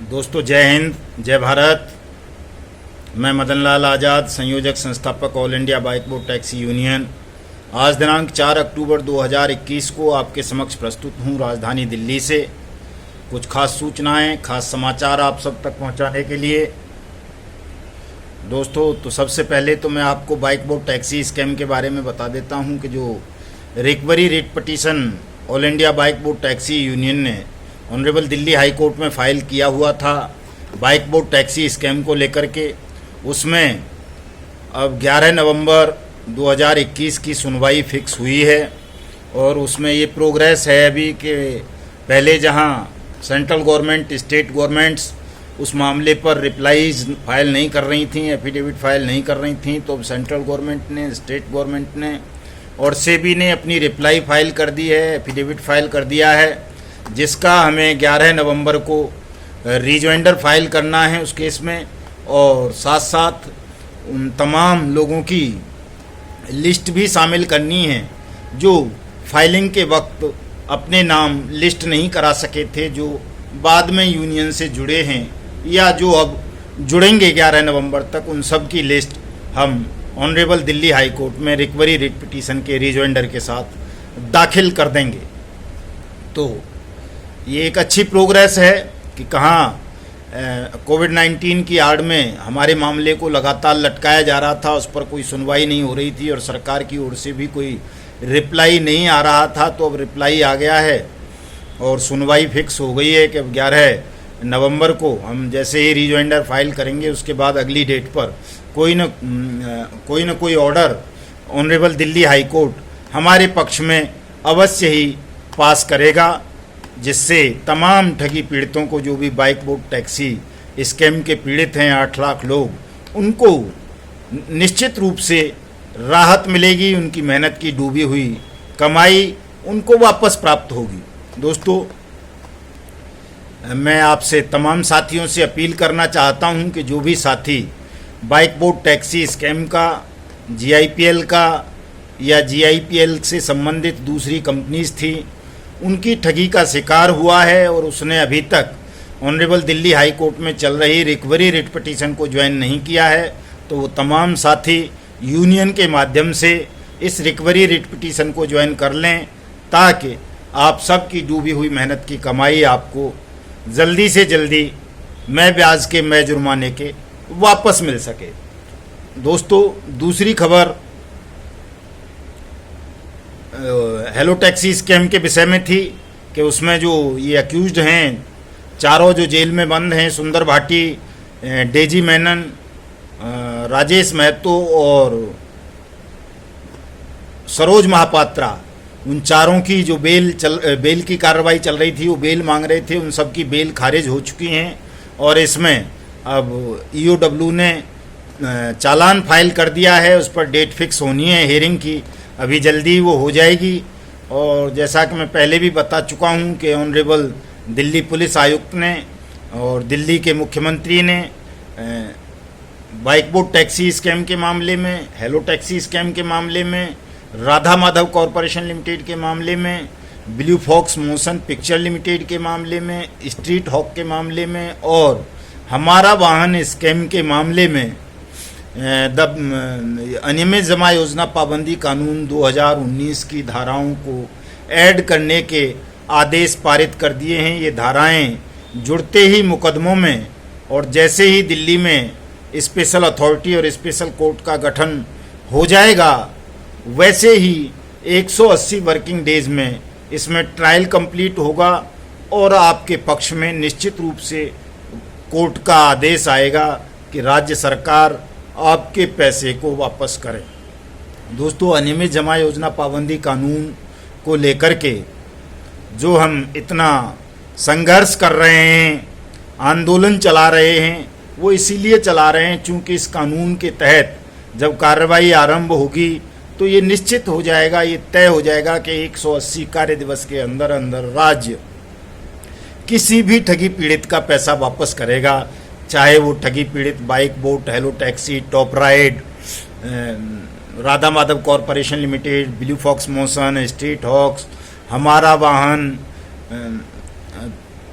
दोस्तों, जय हिंद, जय भारत। मैं मदन लाल आज़ाद, संयोजक संस्थापक all India bike board taxi union. आज दिनांक 4 अक्टूबर 2021 को आपके समक्ष प्रस्तुत हूँ राजधानी दिल्ली से कुछ खास सूचनाएं, खास समाचार आप सब तक पहुँचाने के लिए। दोस्तों, तो सबसे पहले तो मैं आपको बाइक बोर्ड टैक्सी स्कैम के बारे में बता देता हूँ कि जो recovery writ petition all India bike board taxi union ने ऑनरेबल दिल्ली हाई कोर्ट में फ़ाइल किया हुआ था बाइक बोर्ड टैक्सी स्कैम को लेकर के, उसमें अब 11 नवंबर 2021 की सुनवाई फिक्स हुई है। और उसमें ये प्रोग्रेस है अभी कि पहले जहां सेंट्रल गवर्नमेंट, स्टेट गवर्नमेंट्स उस मामले पर रिप्लाईज फाइल नहीं कर रही थी, एफिडेविट फाइल नहीं कर रही थी, तो सेंट्रल गवर्नमेंट ने, स्टेट गवर्नमेंट ने और सेबी ने अपनी रिप्लाई फाइल कर दी है, एफिडेविट फाइल कर दिया है, जिसका हमें 11 नवंबर को रिजॉइंडर फाइल करना है उस केस में। और साथ साथ उन तमाम लोगों की लिस्ट भी शामिल करनी है जो फाइलिंग के वक्त अपने नाम लिस्ट नहीं करा सके थे, जो बाद में यूनियन से जुड़े हैं या जो अब जुड़ेंगे 11 नवंबर तक, उन सब की लिस्ट हम ऑनरेबल दिल्ली हाई कोर्ट में रिकवरी रिट पिटीशन के रिजॉइंडर के साथ दाखिल कर देंगे। तो ये एक अच्छी प्रोग्रेस है कि कहाँ कोविड-19 की आड़ में हमारे मामले को लगातार लटकाया जा रहा था, उस पर कोई सुनवाई नहीं हो रही थी और सरकार की ओर से भी कोई रिप्लाई नहीं आ रहा था। तो अब रिप्लाई आ गया है और सुनवाई फिक्स हो गई है कि अब 11 नवंबर को हम जैसे ही रिजॉइंडर फाइल करेंगे उसके बाद अगली डेट पर कोई न कोई order honourable Delhi high court हमारे पक्ष में अवश्य ही पास करेगा, जिससे तमाम ठगी पीड़ितों को, जो भी बाइक बोर्ड टैक्सी स्कैम के पीड़ित हैं 8 लाख लोग, उनको निश्चित रूप से राहत मिलेगी। उनकी मेहनत की डूबी हुई कमाई उनको वापस प्राप्त होगी। दोस्तों, मैं आपसे तमाम साथियों से अपील करना चाहता हूं कि जो भी साथी बाइक बोर्ड टैक्सी स्कैम का, जीआईपीएल का या जीआईपीएल से संबंधित दूसरी कंपनीज थी, उनकी ठगी का शिकार हुआ है और उसने अभी तक ऑनरेबल दिल्ली हाई कोर्ट में चल रही रिकवरी रिट पिटीशन को ज्वाइन नहीं किया है, तो वो तमाम साथी यूनियन के माध्यम से इस रिकवरी रिट पिटीशन को ज्वाइन कर लें, ताकि आप सब की डूबी हुई मेहनत की कमाई आपको जल्दी से जल्दी मैं ब्याज के, मैं जुर्माने के वापस मिल सके। दोस्तों, दूसरी खबर हेलो टैक्सी स्कैम के विषय में थी कि उसमें जो ये अक्यूज्ड हैं, चारों जो जेल में बंद हैं, सुंदर भाटी, डेजी मेनन, राजेश महतो और सरोज महापात्रा, उन चारों की जो बेल की कार्रवाई चल रही थी, वो बेल मांग रहे थे, उन सब की बेल खारिज हो चुकी हैं। और इसमें अब ईओडब्ल्यू ने चालान फाइल कर दिया है, उस पर डेट फिक्स होनी है हियरिंग की, अभी जल्दी वो हो जाएगी। और जैसा कि मैं पहले भी बता चुका हूँ कि ऑनरेबल दिल्ली पुलिस आयुक्त ने और दिल्ली के मुख्यमंत्री ने बाइक बोर्ड टैक्सी स्कैम के मामले में, हेलो टैक्सी स्कैम के मामले में, राधा माधव कॉरपोरेशन लिमिटेड के मामले में, Blue Fox Motion Picture Limited के मामले में, स्ट्रीट हॉक के मामले में और हमारा वाहन स्कैम के मामले में अनियमित जमा योजना पाबंदी कानून 2019 की धाराओं को ऐड करने के आदेश पारित कर दिए हैं। ये धाराएं जुड़ते ही मुकदमों में और जैसे ही दिल्ली में स्पेशल अथॉरिटी और स्पेशल कोर्ट का गठन हो जाएगा, वैसे ही 180 वर्किंग डेज में इसमें ट्रायल कंप्लीट होगा और आपके पक्ष में निश्चित रूप से कोर्ट का आदेश आएगा कि राज्य सरकार आपके पैसे को वापस करें। दोस्तों, अनियमित जमा योजना पाबंदी कानून को लेकर के जो हम इतना संघर्ष कर रहे हैं, आंदोलन चला रहे हैं, वो इसीलिए चला रहे हैं क्योंकि इस कानून के तहत जब कार्रवाई आरंभ होगी तो ये निश्चित हो जाएगा, ये तय हो जाएगा कि 180 कार्य दिवस के अंदर अंदर राज्य किसी भी ठगी पीड़ित का पैसा वापस करेगा, चाहे वो ठगी पीड़ित Bike Board, Hello Taxi, Top Ride, Radha Madhav Corporation Limited, Blue Fox Motion, Street Hawks, Hamara Vahan,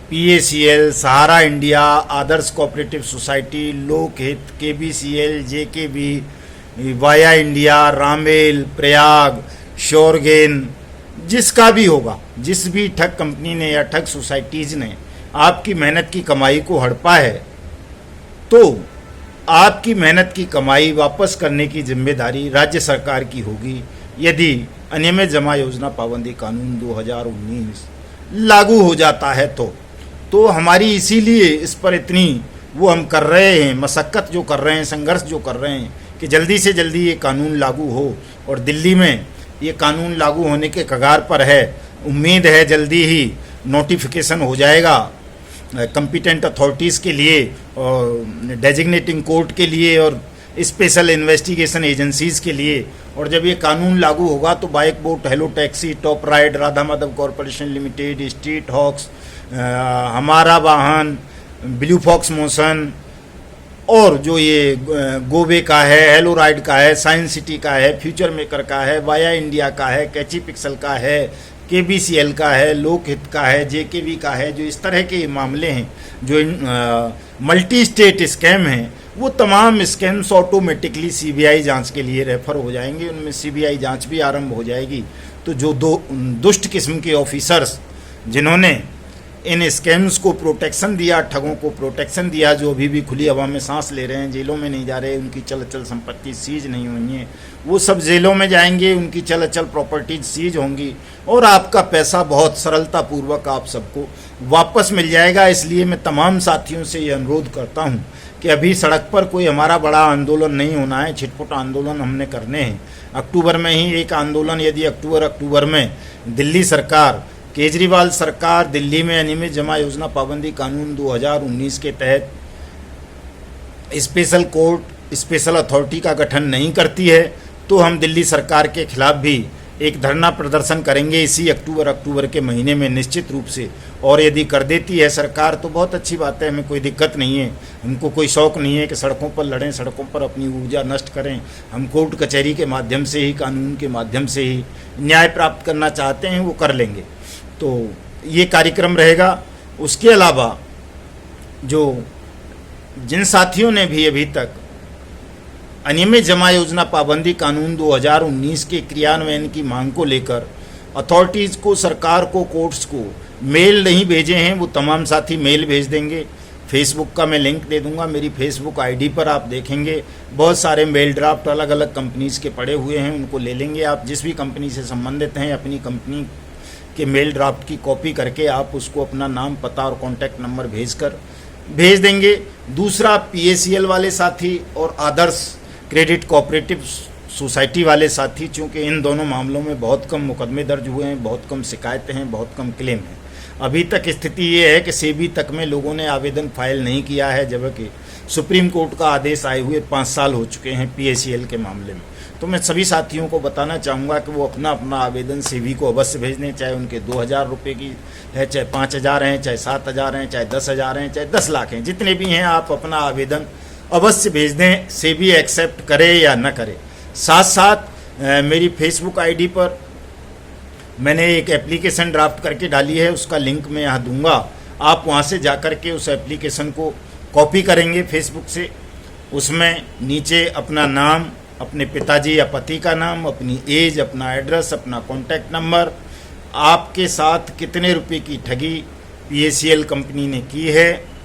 PACL, Sahara India, Adarsh cooperative society, Lokhit, KBCL, JKB, Vaya India, Ramel, Prayag, शोरगेन, जिसका भी होगा, जिस भी ठग कंपनी ने या ठग सोसाइटीज़ ने आपकी मेहनत की कमाई को हड़पा है, तो आपकी मेहनत की कमाई वापस करने की जिम्मेदारी राज्य सरकार की होगी यदि अनियमित जमा योजना पाबंदी कानून 2019 लागू हो जाता है तो हमारी इसीलिए इस पर इतनी वो हम कर रहे हैं, मशक्क़त जो कर रहे हैं, संघर्ष जो कर रहे हैं कि जल्दी से जल्दी ये कानून लागू हो। और दिल्ली में ये कानून लागू होने के कगार पर है, उम्मीद है जल्दी ही नोटिफिकेशन हो जाएगा कंपिटेंट अथॉरिटीज़ के लिए और डेजिग्नेटिंग कोर्ट के लिए और स्पेशल इन्वेस्टिगेशन एजेंसीज़ के लिए। और जब ये कानून लागू होगा तो Bike Bot, Hello Taxi, Top Ride, Radha Madhav Corporation Limited, Street Hawks, Hamara Vahan, blue Fox motion और जो ये गोवे का है, हेलो राइड का है, साइंस सिटी का है, फ्यूचर मेकर का है, वाया इंडिया का है, कैची पिक्सल का है, केबीसीएल का है, लोकहित का है, जेकेबी का है, जो इस तरह के मामले हैं जो मल्टी स्टेट स्कैम हैं, वो तमाम स्कैम्स ऑटोमेटिकली सीबीआई जांच के लिए रेफर हो जाएंगे, उनमें सीबीआई जांच भी आरंभ हो जाएगी। तो जो दो दुष्ट किस्म के ऑफिसर्स जिन्होंने इन स्कैम्स को प्रोटेक्शन दिया, ठगों को प्रोटेक्शन दिया, जो अभी भी खुली हवा में सांस ले रहे हैं, जेलों में नहीं जा रहे, उनकी चल अचल संपत्ति सीज नहीं हुई है, वो सब जेलों में जाएंगे, उनकी चल अचल प्रॉपर्टीज सीज होंगी और आपका पैसा बहुत सरलतापूर्वक आप सबको वापस मिल जाएगा। इसलिए मैं तमाम साथियों से ये अनुरोध करता हूँ कि अभी सड़क पर कोई हमारा बड़ा आंदोलन नहीं होना है, छिटपुट आंदोलन हमने करने हैं। अक्टूबर में ही एक आंदोलन, यदि अक्टूबर में दिल्ली सरकार, केजरीवाल सरकार दिल्ली में अनियमित जमा योजना पाबंदी कानून 2019 के तहत स्पेशल कोर्ट, स्पेशल अथॉरिटी का गठन नहीं करती है तो हम दिल्ली सरकार के खिलाफ भी एक धरना प्रदर्शन करेंगे इसी अक्टूबर के महीने में निश्चित रूप से। और यदि कर देती है सरकार तो बहुत अच्छी बात है, हमें कोई दिक्कत नहीं है, हमको कोई शौक़ नहीं है कि सड़कों पर लड़ें, सड़कों पर अपनी ऊर्जा नष्ट करें। हम कोर्ट कचहरी के माध्यम से ही, कानून के माध्यम से ही न्याय प्राप्त करना चाहते हैं, वो कर लेंगे। तो ये कार्यक्रम रहेगा। उसके अलावा जो जिन साथियों ने भी अभी तक अनियमित जमा योजना पाबंदी कानून 2019 के क्रियान्वयन की मांग को लेकर अथॉरिटीज़ को, सरकार को, कोर्ट्स को मेल नहीं भेजे हैं, वो तमाम साथी मेल भेज देंगे। फेसबुक का मैं लिंक दे दूंगा, मेरी फेसबुक आईडी पर आप देखेंगे बहुत सारे मेल ड्राफ्ट अलग अलग कंपनीज़ के पड़े हुए हैं, उनको ले लेंगे। आप जिस भी कंपनी से संबंधित हैं अपनी कंपनी के मेल ड्राफ्ट की कॉपी करके आप उसको अपना नाम, पता और कॉन्टैक्ट नंबर भेज देंगे। दूसरा, पीएसीएल वाले साथी और आदर्श क्रेडिट कोऑपरेटिव सोसाइटी वाले साथी, चूँकि इन दोनों मामलों में बहुत कम मुकदमे दर्ज हुए हैं, बहुत कम शिकायतें हैं, बहुत कम क्लेम हैं। अभी तक स्थिति ये है कि सेबी तक में लोगों ने आवेदन फाइल नहीं किया है, जबकि सुप्रीम कोर्ट का आदेश आए हुए 5 साल हो चुके हैं पीएसीएल के मामले में। तो मैं सभी साथियों को बताना चाहूँगा कि वो अपना अपना आवेदन सेबी को अवश्य भेज दें, चाहे उनके 2000 रुपये की है, चाहे 5000 हैं, चाहे 7000 हैं, चाहे 10,000 हैं, चाहे 10 लाख हैं, जितने भी हैं आप अपना आवेदन अवश्य भेज दें, सेबी एक्सेप्ट करे या न करे। साथ साथ मेरी फेसबुक आईडी पर मैंने एक एप्लीकेशन ड्राफ्ट करके डाली है, उसका लिंक मैं यहाँ दूंगा, आप वहाँ से जा कर के उस एप्लीकेशन को कॉपी करेंगे फेसबुक से। उसमें नीचे अपना नाम, अपने पिताजी या पति का नाम, अपनी एज, अपना एड्रेस, अपना कॉन्टैक्ट नंबर, आपके साथ कितने रुपए की ठगी पीएसीएल कंपनी ने की है,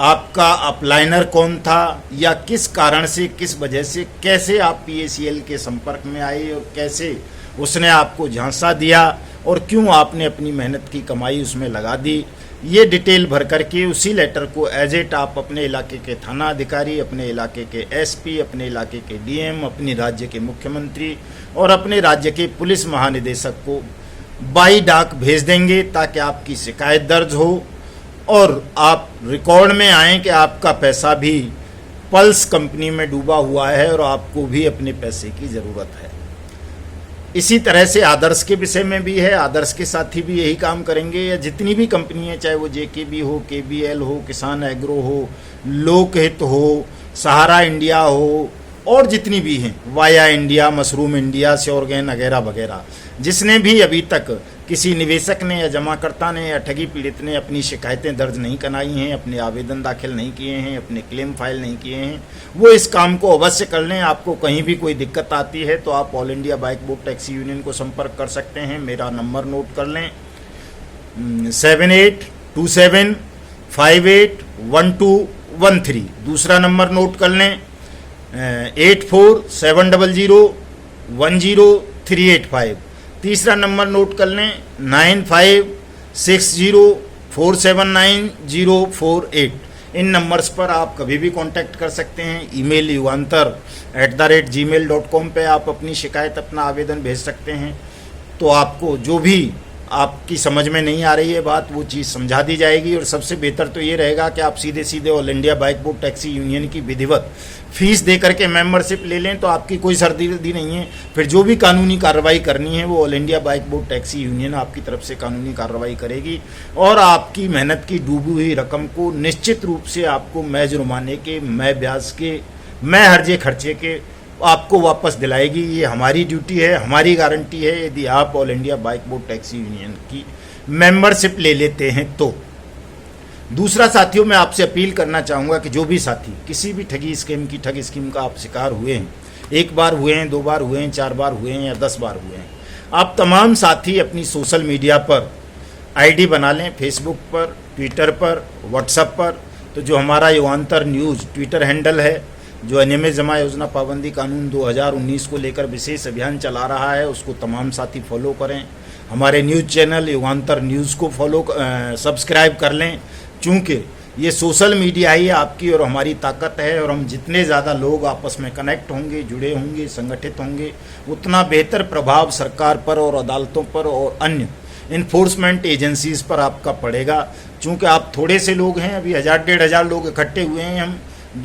आपका अपलाइनर कौन था या किस कारण से, किस वजह से, कैसे आप पीएसीएल के संपर्क में आए और कैसे उसने आपको झांसा दिया और क्यों आपने अपनी मेहनत की कमाई उसमें लगा दी, ये डिटेल भर करके उसी लेटर को एज इट आप अपने इलाके के थाना अधिकारी, अपने इलाके के एसपी, अपने इलाके के डीएम, अपने राज्य के मुख्यमंत्री और अपने राज्य के पुलिस महानिदेशक को बाई डाक भेज देंगे, ताकि आपकी शिकायत दर्ज हो और आप रिकॉर्ड में आएँ कि आपका पैसा भी पल्स कंपनी में डूबा हुआ है और आपको भी अपने पैसे की ज़रूरत है। इसी तरह से आदर्श के विषय में भी है, आदर्श के साथी भी यही काम करेंगे, या जितनी भी कंपनी है, चाहे वो जेकेबी हो, केबीएल हो, किसान एग्रो हो, लोकहित हो, सहारा इंडिया हो और जितनी भी हैं, वाया इंडिया, मशरूम इंडिया, श्योरगेन वगैरह वगैरह, जिसने भी अभी तक किसी निवेशक ने या जमाकर्ता ने या ठगी पीड़ित ने अपनी शिकायतें दर्ज नहीं कराई हैं, अपने आवेदन दाखिल नहीं किए हैं, अपने क्लेम फाइल नहीं किए हैं, वो इस काम को अवश्य कर लें। आपको कहीं भी कोई दिक्कत आती है तो आप all India bike board taxi union को संपर्क कर सकते हैं। मेरा नंबर नोट कर लें, 7827581213। दूसरा नंबर नोट कर लें, 8470010385। तीसरा नंबर नोट कर लें, 9560479048। इन नंबर्स पर आप कभी भी कांटेक्ट कर सकते हैं। ईमेल yuvantar@gmail.com पे आप अपनी शिकायत, अपना आवेदन भेज सकते हैं। तो आपको जो भी आपकी समझ में नहीं आ रही है बात, वो चीज़ समझा दी जाएगी। और सबसे बेहतर तो ये रहेगा कि आप सीधे सीधे all India bike board taxi union की विधिवत फीस दे करके मेंबरशिप ले लें, तो आपकी कोई सर्दी नहीं है। फिर जो भी कानूनी कार्रवाई करनी है वो all India bike board taxi union आपकी तरफ से कानूनी कार्रवाई करेगी और आपकी मेहनत की डूबी हुई रकम को निश्चित रूप से आपको मैं जुर्माने के, मैं ब्याज के, मैं हर्जे खर्चे के आपको वापस दिलाएगी। ये हमारी ड्यूटी है, हमारी गारंटी है, यदि आप all India bike board taxi union की मेंबरशिप ले लेते हैं तो। दूसरा साथियों, मैं आपसे अपील करना चाहूँगा कि जो भी साथी किसी भी ठग स्कीम का आप शिकार हुए हैं, 1 बार हुए हैं, 2 बार हुए हैं, 4 बार हुए हैं या 10 बार हुए हैं, आप तमाम साथी अपनी सोशल मीडिया पर आईडी बना लें, फेसबुक पर, ट्विटर पर, व्हाट्सएप पर। तो जो हमारा युवांतर न्यूज़ ट्विटर हैंडल है, जो अनियमित जमा योजना पाबंदी कानून 2019 को लेकर विशेष अभियान चला रहा है, उसको तमाम साथी फॉलो करें। हमारे न्यूज़ चैनल युगांतर न्यूज़ को सब्सक्राइब कर लें, चूँकि ये सोशल मीडिया ही आपकी और हमारी ताकत है। और हम जितने ज़्यादा लोग आपस में कनेक्ट होंगे, जुड़े होंगे, संगठित होंगे, उतना बेहतर प्रभाव सरकार पर और अदालतों पर और अन्य इन्फोर्समेंट एजेंसीज़ पर आपका पड़ेगा। चूँकि आप थोड़े से लोग हैं, अभी 1000-1500 लोग इकट्ठे हुए हैं हम,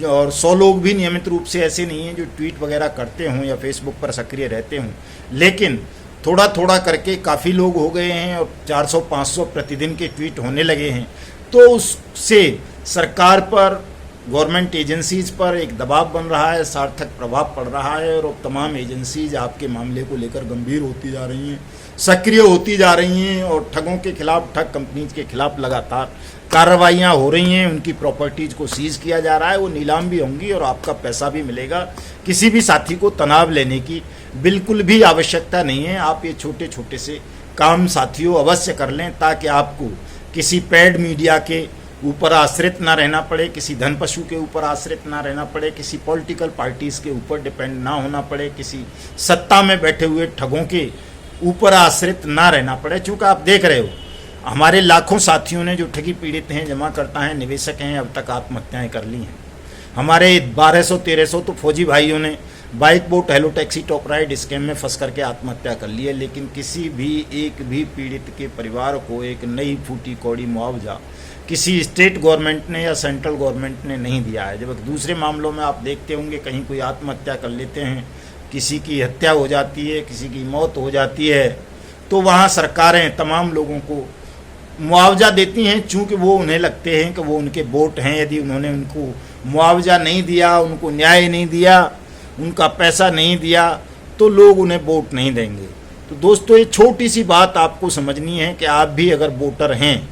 और 100 लोग भी नियमित रूप से ऐसे नहीं हैं जो ट्वीट वगैरह करते हों या फेसबुक पर सक्रिय रहते हों, लेकिन थोड़ा थोड़ा करके काफ़ी लोग हो गए हैं और 400-500 प्रतिदिन के ट्वीट होने लगे हैं। तो उससे सरकार पर, गवर्नमेंट एजेंसीज़ पर एक दबाव बन रहा है, सार्थक प्रभाव पड़ रहा है और तमाम एजेंसीज आपके मामले को लेकर गंभीर होती जा रही हैं, सक्रिय होती जा रही हैं और ठगों के खिलाफ, ठग कंपनीज के खिलाफ लगातार कार्रवाइयाँ हो रही हैं। उनकी प्रॉपर्टीज़ को सीज किया जा रहा है, वो नीलाम भी होंगी और आपका पैसा भी मिलेगा। किसी भी साथी को तनाव लेने की बिल्कुल भी आवश्यकता नहीं है। आप ये छोटे छोटे से काम साथियों अवश्य कर लें, ताकि आपको किसी पेड मीडिया के ऊपर आश्रित ना रहना पड़े, किसी धन पशु के ऊपर आश्रित ना रहना पड़े, किसी पॉलिटिकल पार्टीज़ के ऊपर डिपेंड ना होना पड़े, किसी सत्ता में बैठे हुए ठगों के ऊपर आश्रित ना रहना पड़े। चूँकि आप देख रहे हो, हमारे लाखों साथियों ने जो ठगी पीड़ित हैं, जमाकर्ता हैं, निवेशक हैं, अब तक आत्महत्याएं कर ली हैं। हमारे 1200-1300 तो फौजी भाइयों ने bike Bot Hello Taxi Top ride scam में फंस करके आत्महत्या कर ली है, लेकिन किसी भी एक भी पीड़ित के परिवार को एक नई फूटी कौड़ी मुआवजा किसी स्टेट गवर्नमेंट ने या सेंट्रल गवर्नमेंट ने नहीं दिया है। जब दूसरे मामलों में आप देखते होंगे कहीं कोई आत्महत्या कर लेते हैं, किसी की हत्या हो जाती है, किसी की मौत हो जाती है, तो वहाँ सरकारें तमाम लोगों को मुआवजा देती हैं, चूँकि वो उन्हें लगते हैं कि वो उनके वोट हैं। यदि उन्होंने उनको मुआवजा नहीं दिया, उनको न्याय नहीं दिया, उनका पैसा नहीं दिया, तो लोग उन्हें वोट नहीं देंगे। तो दोस्तों, ये छोटी सी बात आपको समझनी है कि आप भी अगर वोटर हैं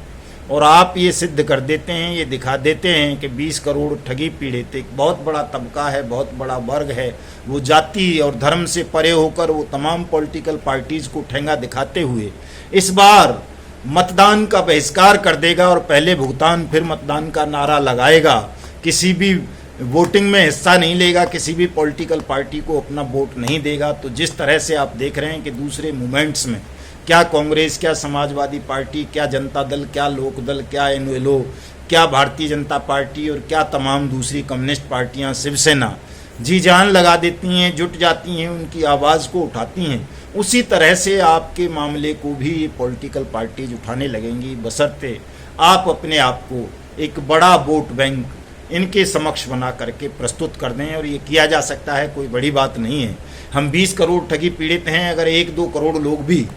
और आप ये सिद्ध कर देते हैं, ये दिखा देते हैं कि 20 करोड़ ठगी पीड़ित एक बहुत बड़ा तबका है, बहुत बड़ा वर्ग है, वो जाति और धर्म से परे होकर वो तमाम पॉलिटिकल पार्टीज़ को ठेंगा दिखाते हुए इस बार मतदान का बहिष्कार कर देगा और पहले भुगतान फिर मतदान का नारा लगाएगा, किसी भी वोटिंग में हिस्सा नहीं लेगा, किसी भी पॉलिटिकल पार्टी को अपना वोट नहीं देगा। तो जिस तरह से आप देख रहे हैं कि दूसरे मूवमेंट्स में क्या कांग्रेस, क्या समाजवादी पार्टी, क्या जनता दल, क्या लोक दल, क्या एनएलओ, क्या भारतीय जनता पार्टी और क्या तमाम दूसरी कम्युनिस्ट पार्टियां, शिवसेना जी जान लगा देती हैं, जुट जाती हैं, उनकी आवाज़ को उठाती हैं, उसी तरह से आपके मामले को भी ये पॉलिटिकल पार्टीज उठाने लगेंगी, बशर्ते आप अपने आप को एक बड़ा वोट बैंक इनके समक्ष बना करके प्रस्तुत कर दें। और ये किया जा सकता है, कोई बड़ी बात नहीं है। हम 20 करोड़ ठगी पीड़ित हैं, अगर 1-2 करोड़ लोग भी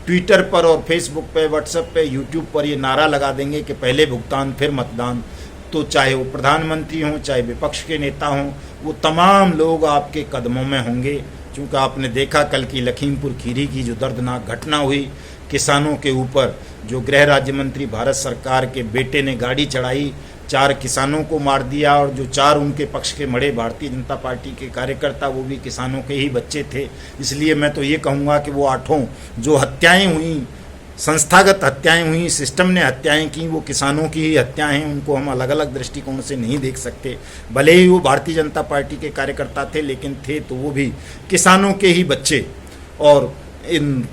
ट्विटर पर और फेसबुक पे, व्हाट्सएप पे, यूट्यूब पर ये नारा लगा देंगे कि पहले भुगतान फिर मतदान, तो चाहे वो प्रधानमंत्री हों, चाहे विपक्ष के नेता हों, वो तमाम लोग आपके कदमों में होंगे। क्योंकि आपने देखा कल की लखीमपुर खीरी की जो दर्दनाक घटना हुई, किसानों के ऊपर जो गृह राज्य मंत्री भारत सरकार के बेटे ने गाड़ी चढ़ाई, 4 किसानों को मार दिया, और जो 4 उनके पक्ष के मरे भारतीय जनता पार्टी के कार्यकर्ता, वो भी किसानों के ही बच्चे थे। इसलिए मैं तो ये कहूँगा कि वो 8 जो हत्याएं हुई, संस्थागत हत्याएं हुई, सिस्टम ने हत्याएं की, वो किसानों की ही हत्याएं हैं। उनको हम अलग अलग दृष्टिकोण से नहीं देख सकते। भले ही वो भारतीय जनता पार्टी के कार्यकर्ता थे, लेकिन थे तो वो भी किसानों के ही बच्चे। और इन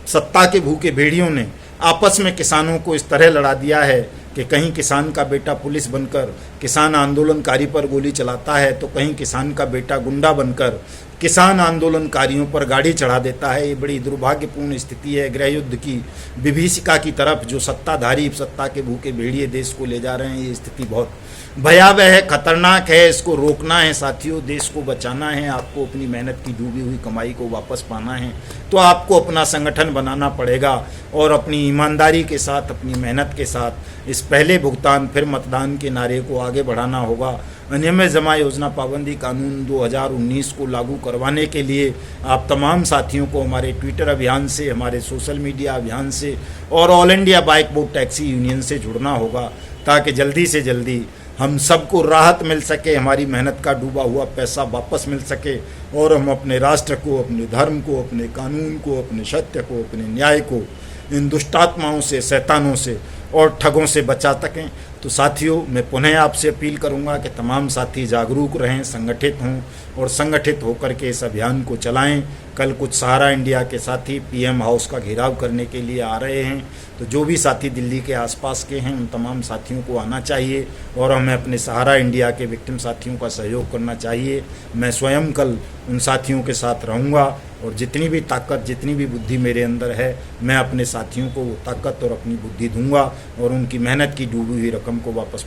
सत्ता के भूखे भेड़ियों ने आपस में किसानों को इस तरह लड़ा दिया है कि कहीं किसान का बेटा पुलिस बनकर किसान आंदोलनकारी पर गोली चलाता है, तो कहीं किसान का बेटा गुंडा बनकर किसान आंदोलनकारियों पर गाड़ी चढ़ा देता है। ये बड़ी दुर्भाग्यपूर्ण स्थिति है। गृह युद्ध की विभीषिका की तरफ जो सत्ताधारी, सत्ता के भूखे भेड़िए देश को ले जा रहे हैं, ये स्थिति बहुत भयावह है, खतरनाक है। इसको रोकना है साथियों, देश को बचाना है। आपको अपनी मेहनत की डूबी हुई कमाई को वापस पाना है, तो आपको अपना संगठन बनाना पड़ेगा और अपनी ईमानदारी के साथ, अपनी मेहनत के साथ इस पहले भुगतान फिर मतदान के नारे को आगे बढ़ाना होगा। अनियमित जमा योजना पाबंदी कानून 2019 को लागू करवाने के लिए आप तमाम साथियों को हमारे ट्विटर अभियान से, हमारे सोशल मीडिया अभियान से और all India bike board taxi union से जुड़ना होगा, ताकि जल्दी से जल्दी हम सबको राहत मिल सके, हमारी मेहनत का डूबा हुआ पैसा वापस मिल सके, और हम अपने राष्ट्र को, अपने धर्म को, अपने कानून को, अपने सत्य को, अपने न्याय को इन दुष्टात्माओं से, शैतानों से और ठगों से बचा सकें। तो साथियों, मैं पुनः आपसे अपील करूंगा कि तमाम साथी जागरूक रहें, संगठित हों और संगठित होकर के इस अभियान को चलाएं। कल कुछ सहारा इंडिया के साथी पीएम हाउस का घेराव करने के लिए आ रहे हैं, तो जो भी साथी दिल्ली के आसपास के हैं, उन तमाम साथियों को आना चाहिए और हमें अपने सहारा इंडिया के विक्टिम साथियों का सहयोग करना चाहिए। मैं स्वयं कल उन साथियों के साथ रहूँगा और जितनी भी ताकत, जितनी भी बुद्धि मेरे अंदर है, मैं अपने साथियों को वो ताकत और अपनी बुद्धि दूंगा और उनकी मेहनत की डूबी हुई रकम को वापस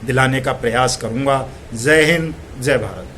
दिलाने का प्रयास करूंगा। जय हिंद, जय भारत।